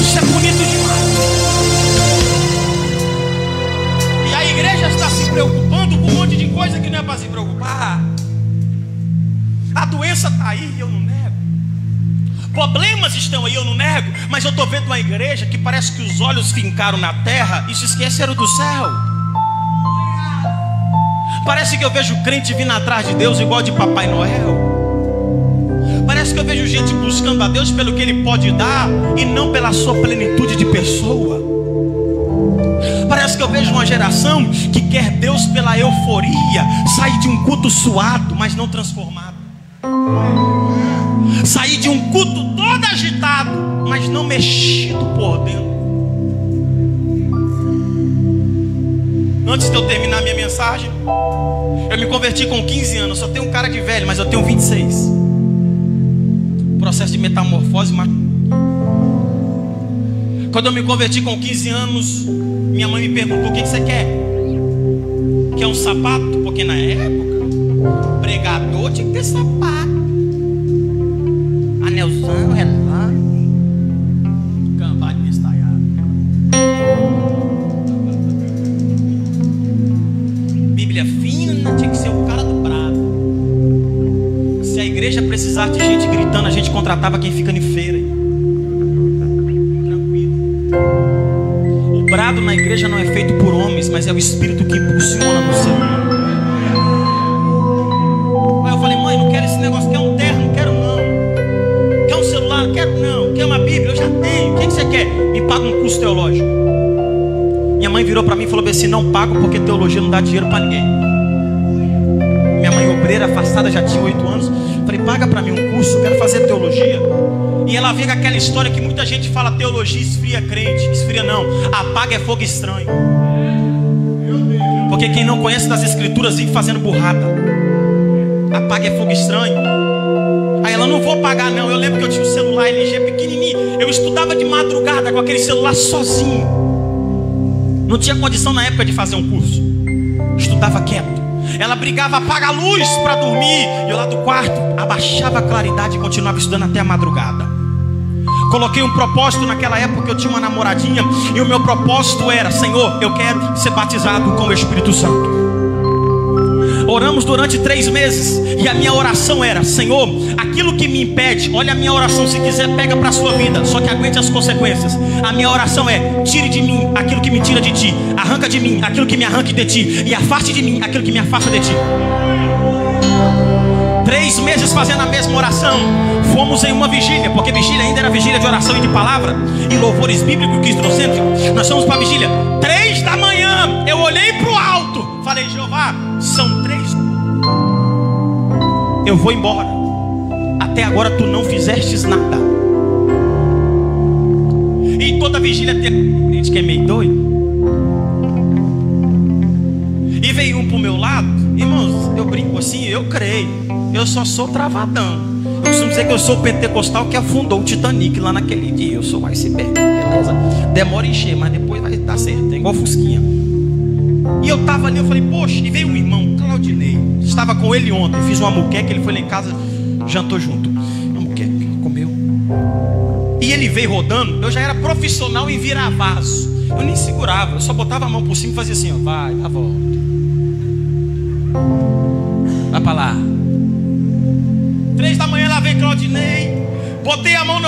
Isso é bonito demais. E a igreja está se preocupando com um monte de coisa que não é para se preocupar. A doença está aí e eu não mas eu estou vendo uma igreja que parece que os olhos fincaram na terra e se esqueceram do céu. Parece que eu vejo crente vindo atrás de Deus igual de Papai Noel. Parece que eu vejo gente buscando a Deus pelo que Ele pode dar e não pela sua plenitude de pessoa. Parece que eu vejo uma geração que quer Deus pela euforia, sair de um culto suado, mas não transformado. Sair de um culto todo agitado, mas não mexido por dentro. Antes de eu terminar minha mensagem, eu me converti com 15 anos. Só tenho um cara de velho, mas eu tenho 26. Processo de metamorfose. Quando eu me converti com 15 anos, minha mãe me perguntou: o que você quer? Quer um sapato? Porque na época, pregador tinha que ter sapato, anelzão, relógio, cambade bestalhado, Bíblia fina, tinha que ser o cara do brado. Se a igreja precisasse de gente gritando, a gente contratava quem fica em feira. O brado na igreja não é feito por homens, mas é o Espírito que impulsiona no ser humano. Aí eu falei: mãe, não quero esse negócio. Quer um terno? Não quero não. Quer um celular? Não quero não. Quer uma Bíblia? Eu já tenho. O que você quer? Me paga um curso teológico. Minha mãe virou para mim e falou assim: não pago porque teologia não dá dinheiro para ninguém. Minha mãe obreira, afastada, já tinha 8 anos. Falei: paga para mim um curso, eu quero fazer teologia. E ela vê aquela história que muita gente fala: teologia esfria crente. Esfria não, apaga é fogo estranho. Porque quem não conhece das escrituras vive fazendo burrada. Apaga é fogo estranho. Aí ela: não vou pagar não. Eu lembro que eu tinha um celular LG pequenininho. Eu estudava de madrugada com aquele celular sozinho. Não tinha condição na época de fazer um curso. Estudava quieto. Ela brigava: apaga a luz para dormir. E eu lá do quarto abaixava a claridade e continuava estudando até a madrugada. Coloquei um propósito naquela época. Eu tinha uma namoradinha e o meu propósito era: Senhor, eu quero ser batizado com o Espírito Santo. Oramos durante 3 meses e a minha oração era: Senhor, aquilo que me impede, olha a minha oração, se quiser pega para a sua vida, só que aguente as consequências. A minha oração é: tire de mim aquilo que me tira de ti, arranca de mim aquilo que me arranca de ti, e afaste de mim aquilo que me afasta de ti. 3 meses fazendo a mesma oração. Fomos em uma vigília, porque vigília ainda era vigília de oração e de palavra e louvores bíblicos cristocêntricos. Nós fomos para a vigília 3 da manhã. Eu olhei para o alto, falei: Jeová, são 3. Eu vou embora. Até agora tu não fizestes nada. E toda vigília tem gente que é meio doido. E veio um pro meu lado. Irmãos, eu brinco assim, eu creio. Eu só sou travadão. Eu costumo dizer que eu sou o pentecostal que afundou o Titanic lá naquele dia. Eu sou o iceberg, beleza? Demora a encher, mas depois vai dar certo. É igual Fusquinha. E eu tava ali, eu falei: poxa, e veio um irmão, Claudinei. Estava com ele ontem, fiz uma muqueca, ele foi lá em casa, jantou junto. Uma muqueca, comeu. E ele veio rodando. Eu já era profissional em virar vaso. Eu nem segurava, eu só botava a mão por cima e fazia assim: ó, vai, dá a volta. Vai pra lá. 3 da manhã lá vem Claudinei. Botei a mão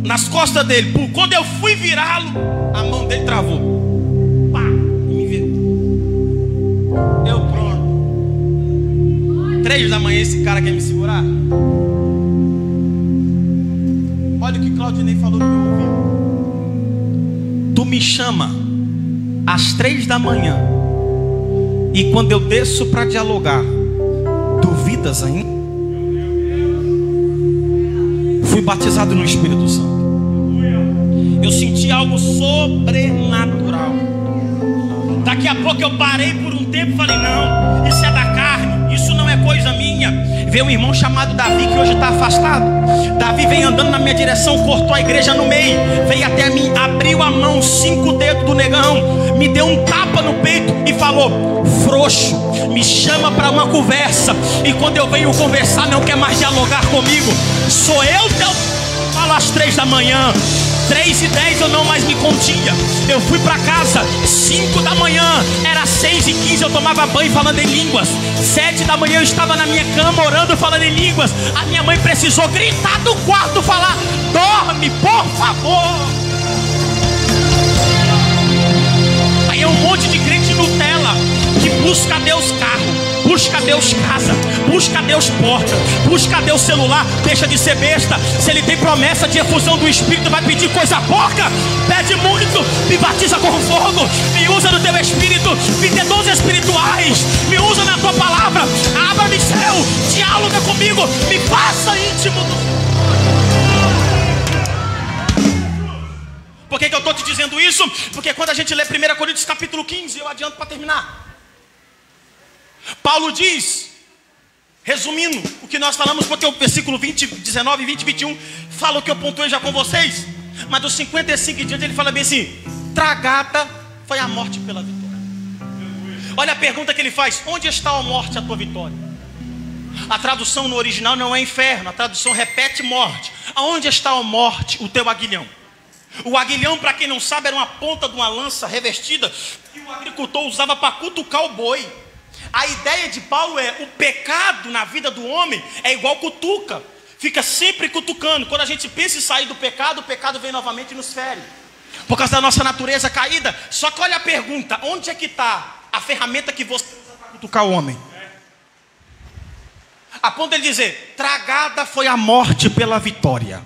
nas costas dele. Quando eu fui virá-lo, a mão dele travou. Pá, e me virou. Eu pronto. 3 da manhã esse cara quer me segurar. Olha o que Claudinei falou no meu ouvido. Tu me chama às 3 da manhã e quando eu desço para dialogar, duvidas ainda? Fui batizado no Espírito Santo. Eu senti algo sobrenatural. Daqui a pouco eu parei por um tempo e falei: não, isso é da carne, isso não é coisa minha. Veio um irmão chamado Davi, que hoje está afastado. Davi veio andando na minha direção, cortou a igreja no meio, veio até mim, abriu a mão, 5 dedos do negão, me deu um tapa no peito e falou: frouxo, me chama para uma conversa. E quando eu venho conversar, não quer mais dialogar comigo. Sou eu teu. Falo às 3 da manhã. 3h10 eu não mais me contia. Eu fui para casa 5 da manhã, era 6h15, eu tomava banho falando em línguas. 7 da manhã eu estava na minha cama orando, falando em línguas. A minha mãe precisou gritar do quarto, falar: dorme, por favor. Aí é um monte de crente Nutella que busca a Deus carro, busca a Deus casa, busca a Deus porta, busca a Deus celular. Deixa de ser besta. Se ele tem promessa de efusão do Espírito, vai pedir coisa porca? Pede muito, me batiza com fogo, me usa no teu Espírito, me dê dons espirituais, me usa na tua palavra, abra-me céu, dialoga comigo, me faça íntimo do... Por que eu estou te dizendo isso? Porque quando a gente lê 1 Coríntios capítulo 15, eu adianto para terminar, Paulo diz, resumindo o que nós falamos, porque o versículo 20, 19, 20 e 21 fala o que eu pontuei já com vocês, mas dos 55 em diante ele fala bem assim: tragada foi a morte pela vitória. Olha a pergunta que ele faz: onde está a morte, a tua vitória? A tradução no original não é inferno, a tradução repete morte. Aonde está a morte, o teu aguilhão? O aguilhão, para quem não sabe, era uma ponta de uma lança revestida que o agricultor usava para cutucar o boi. A ideia de Paulo é: o pecado na vida do homem é igual cutuca, fica sempre cutucando. Quando a gente pensa em sair do pecado, o pecado vem novamente e nos fere, por causa da nossa natureza caída. Só que olha a pergunta: onde é que está a ferramenta que você usa para cutucar o homem? A ponto de ele dizer: tragada foi a morte pela vitória.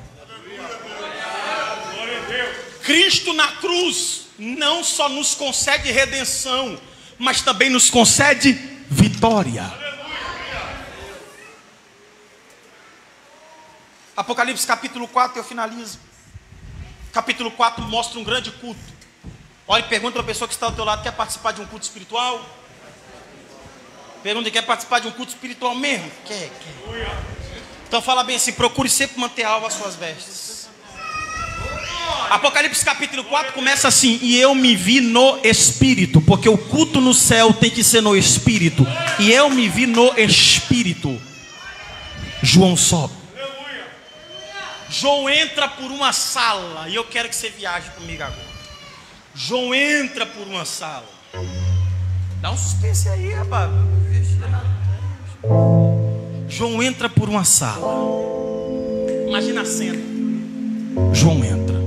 Cristo na cruz não só nos concede redenção, mas também nos concede vitória. Apocalipse capítulo 4, eu finalizo. Capítulo 4 mostra um grande culto. Olha e pergunta para a pessoa que está ao teu lado: quer participar de um culto espiritual? Pergunta: quer participar de um culto espiritual mesmo? Quer. Então fala bem assim: procure sempre manter alvas as suas vestes. Apocalipse capítulo 4 começa assim: e eu me vi no Espírito, porque o culto no céu tem que ser no Espírito. E eu me vi no Espírito. João sobe. João entra por uma sala, e eu quero que você viaje comigo agora. João entra por uma sala. Dá um suspense aí, rapaz. João entra por uma sala. Imagina a cena. João entra.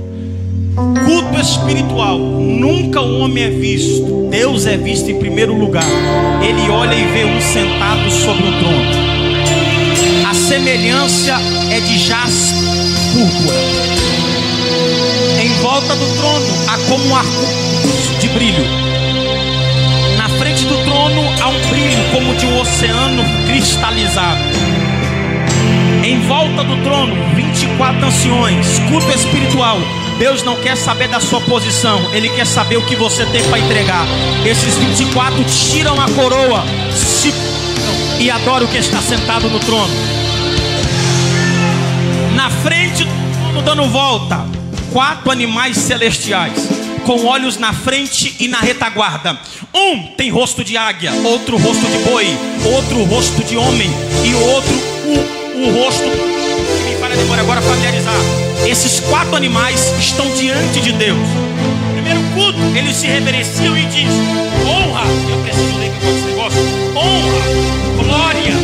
Culto espiritual, nunca o homem é visto, Deus é visto em primeiro lugar. Ele olha e vê um sentado sobre um trono. A semelhança é de jaspe púrpura. Em volta do trono há como um arco de brilho. Na frente do trono há um brilho como de um oceano cristalizado. Em volta do trono 24 anciões. Culto espiritual. Deus não quer saber da sua posição, Ele quer saber o que você tem para entregar. Esses 24 tiram a coroa e adoram o que está sentado no trono. Na frente do trono, dando volta, 4 animais celestiais, com olhos na frente e na retaguarda. Um tem rosto de águia, outro rosto de boi, outro rosto de homem, e outro o rosto, que me fala demora agora familiarizar. Esses 4 animais estão diante de Deus. No primeiro culto, eles se reverenciam e dizem: honra, eu preciso ler que esse negócio, honra, glória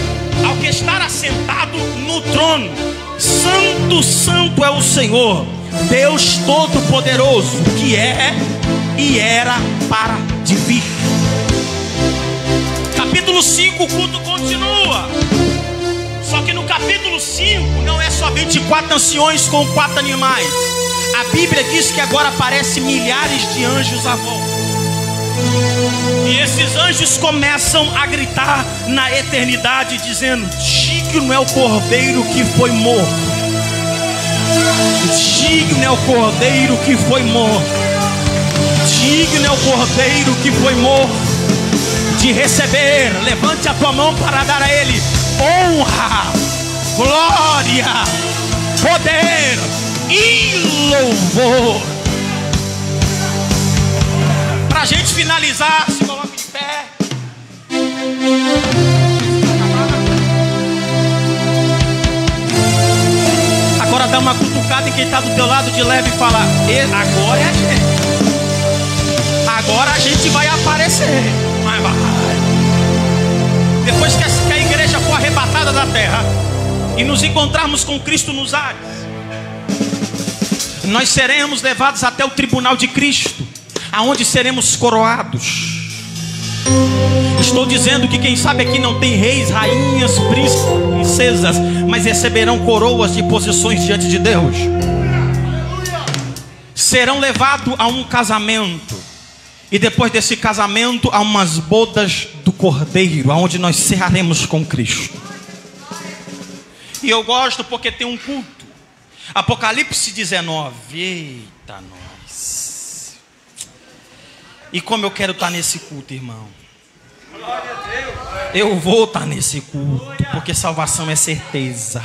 ao que está assentado no trono. Santo, santo é o Senhor, Deus Todo-Poderoso, que é e era para de vir. Capítulo 5, o culto continua. Só que no capítulo 5 não é só 24 anciões com 4 animais. A Bíblia diz que agora aparecem milhares de anjos à volta. E esses anjos começam a gritar na eternidade, dizendo: digno é o cordeiro que foi morto. Digno é o cordeiro que foi morto. Digno é o cordeiro que foi morto de receber. Levante a tua mão para dar a ele honra, glória, poder e louvor. Para a gente finalizar, se coloque de pé. Agora dá dar uma cutucada em quem está do teu lado de leve e falar: agora é a gente. Agora a gente vai aparecer. Mas vai. Depois que a igreja for arrebatada da terra e nos encontrarmos com Cristo nos ares, nós seremos levados até o tribunal de Cristo, aonde seremos coroados. Estou dizendo que quem sabe aqui não tem reis, rainhas, príncipes, princesas, mas receberão coroas de posições diante de Deus. Serão levados a um casamento, e depois desse casamento a umas bodas do Cordeiro, aonde nós cearemos com Cristo. E eu gosto porque tem um culto. Apocalipse 19. Eita nós. E como eu quero estar nesse culto, irmão. Eu vou estar nesse culto, porque salvação é certeza.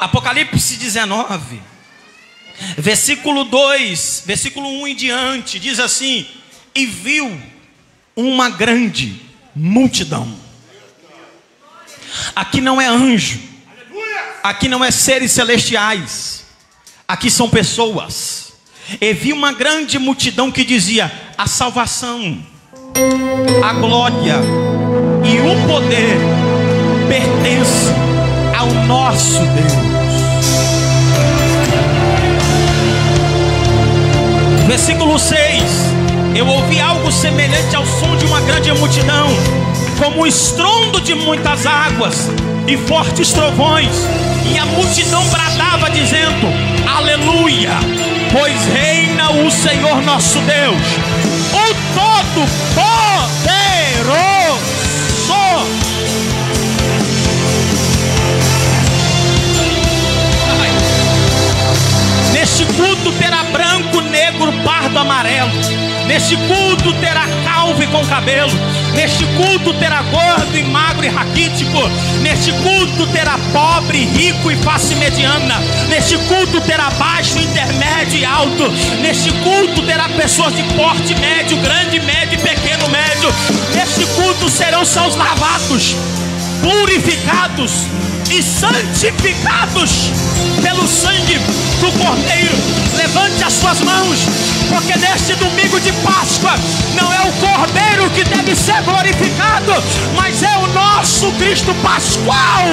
Apocalipse 19, versículo 2, versículo 1 em diante, diz assim: e viu uma grande multidão. Aqui não é anjo, aqui não é seres celestiais, aqui são pessoas. E viu uma grande multidão que dizia: a salvação, a glória e o poder pertence ao nosso Deus. Versículo 6: eu ouvi algo semelhante ao som de uma grande multidão, como o estrondo de muitas águas e fortes trovões, e a multidão bradava dizendo: aleluia, pois reina o Senhor nosso Deus, o Todo-Poderoso. Neste culto terá branco, negro, pardo, amarelo. Neste culto terá calvo e com cabelo. Neste culto terá gordo e magro e raquítico. Neste culto terá pobre, rico e face mediana. Neste culto terá baixo, intermédio e alto. Neste culto terá pessoas de porte médio, grande, médio e pequeno médio. Neste culto serão seus lavados, purificados e santificados pelo sangue do Cordeiro. Levante as suas mãos, porque neste domingo de Páscoa não é o Cordeiro que deve ser glorificado, mas é o nosso Cristo Pascual.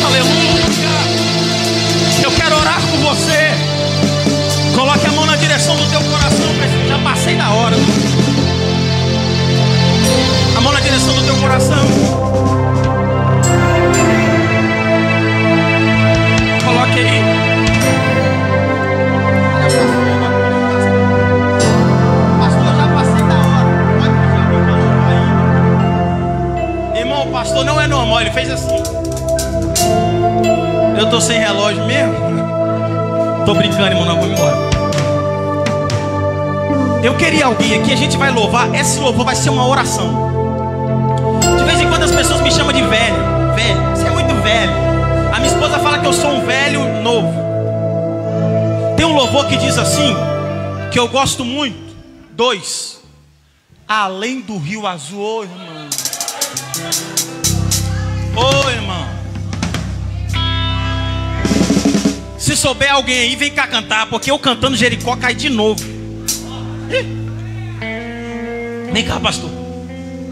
Aleluia. Eu quero orar com você. Coloque a mão na direção do teu coração. Já passei da hora. A mão na direção do teu coração. Coloque aí. Pastor, já passei da hora. Irmão, o pastor não é normal. Ele fez assim. Eu tô sem relógio mesmo. Tô brincando, irmão, não vou embora. Eu queria alguém aqui, a gente vai louvar. Esse louvor vai ser uma oração. De vez em quando as pessoas me chamam de velho. Velho, você é muito velho. A minha esposa fala que eu sou um velho novo. Tem um louvor que diz assim, que eu gosto muito. 2. Além do rio azul. Ô irmão. Ô irmão. Se souber alguém aí, vem cá cantar, porque eu cantando Jericó cai de novo. Vem cá, pastor,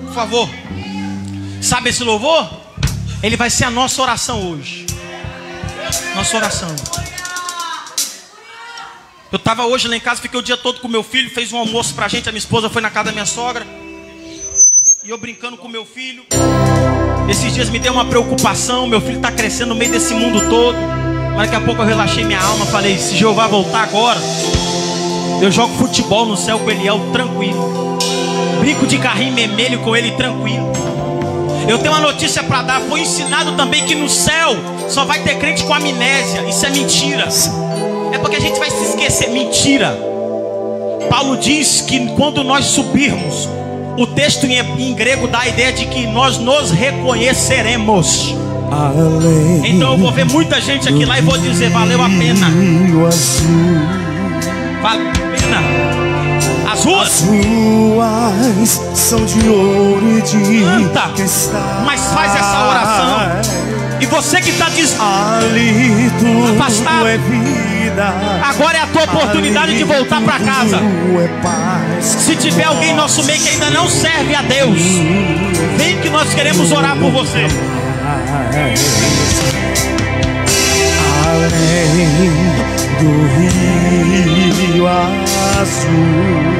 por favor. Sabe esse louvor? Ele vai ser a nossa oração hoje. Nossa oração. Eu estava hoje lá em casa, fiquei o dia todo com meu filho, fez um almoço pra gente. A minha esposa foi na casa da minha sogra, e eu brincando com meu filho. Esses dias me deu uma preocupação. Meu filho está crescendo no meio desse mundo todo. Mas daqui a pouco eu relaxei minha alma. Falei, se Jeová voltar agora, eu jogo futebol no céu com Eliel, tranquilo. Brinco de carrinho vermelho com ele, tranquilo. Eu tenho uma notícia para dar. Foi ensinado também que no céu só vai ter crente com amnésia. Isso é mentira. É porque a gente vai se esquecer. Mentira. Paulo diz que quando nós subirmos, o texto em grego dá a ideia de que nós nos reconheceremos. Então eu vou ver muita gente aqui lá e vou dizer, valeu a pena. Valeu a pena. As ruas são de ouro e de canta, cristal. mas faz essa oração. E você que está ali tudo afastado, é vida. Agora é a tua oportunidade de voltar para casa. É paz. Se tiver alguém em nosso meio que ainda não serve a Deus, vem que nós queremos orar por você. Além do rio azul,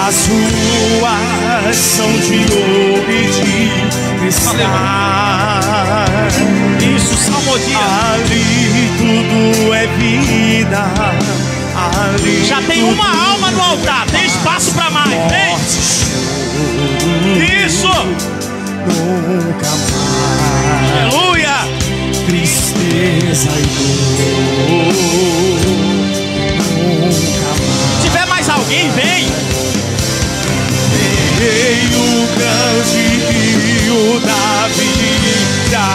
as ruas são de ouro e de cristal. Isso, salmodia. Ali tudo é vida. Ali já tem uma alma no altar, tem espaço para mais. Vem. Isso. Nunca mais. Aleluia. Tristeza e dor. Nunca mais. Se tiver mais alguém, vem. Veio o grande rio da vida.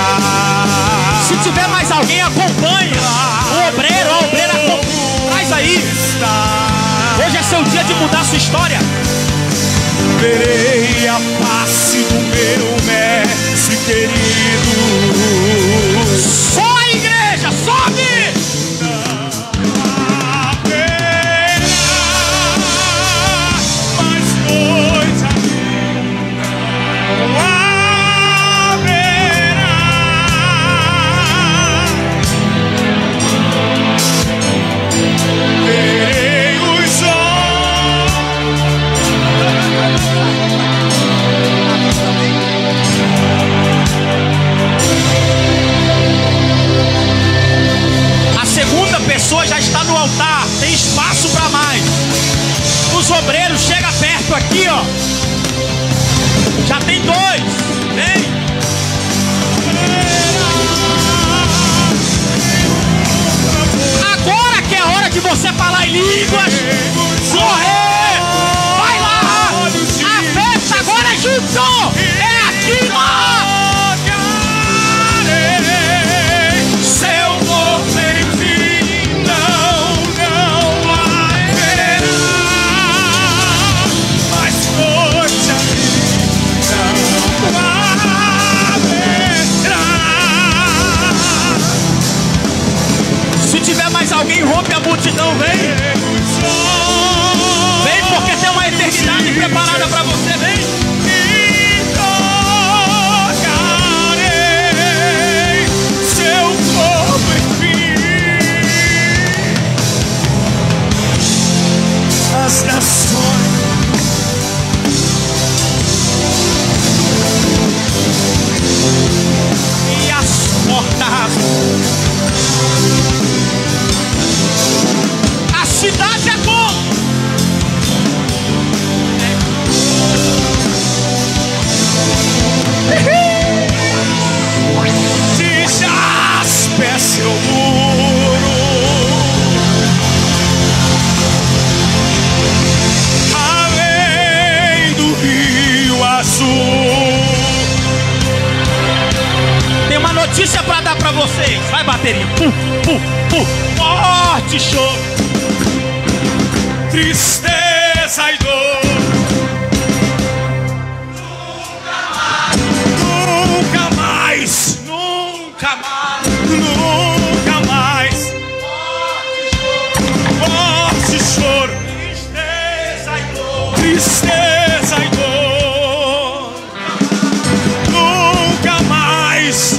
Se tiver mais alguém, acompanha. O obreiro, a obreira, traz aí. Hoje é seu dia de mudar sua história. Verei a face do meu mestre querido. Só a igreja, sobe! Já está no altar, tem espaço para mais. Os obreiros, chega perto aqui, ó. Já tem dois. Vem. Agora que é hora de você falar em línguas. Correr. Vai lá. A festa agora é junto. É aqui, ó. Alguém rompe a multidão, vem. Vem porque tem uma eternidade preparada para você, vem. E tocarei seu corpo enfim. As nações e as portas. Cidade é bom. Desaspe seu muro. Além do rio azul. Tem uma notícia para dar para vocês. Vai, bateria. Forte show. Tristeza e dor. Nunca mais. Nunca mais. Nunca mais. Morte e choro. Tristeza e dor. Tristeza e dor. Nunca mais.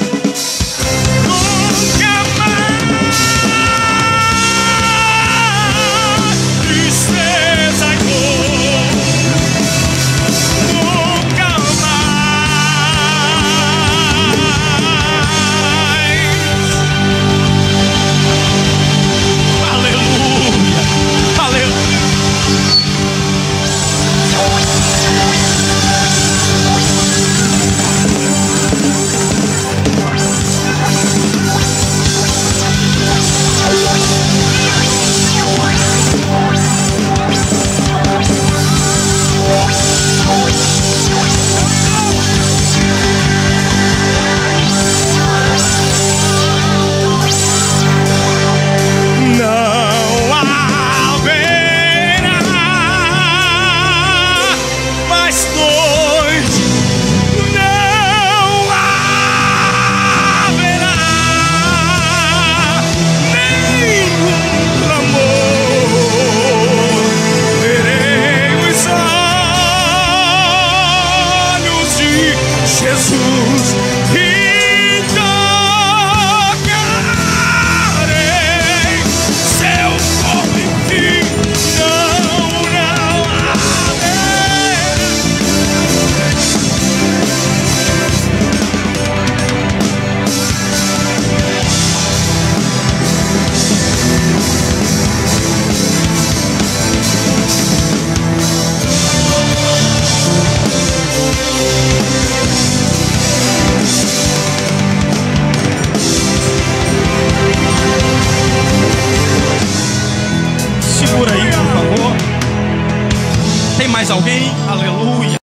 Tem mais alguém? Aleluia.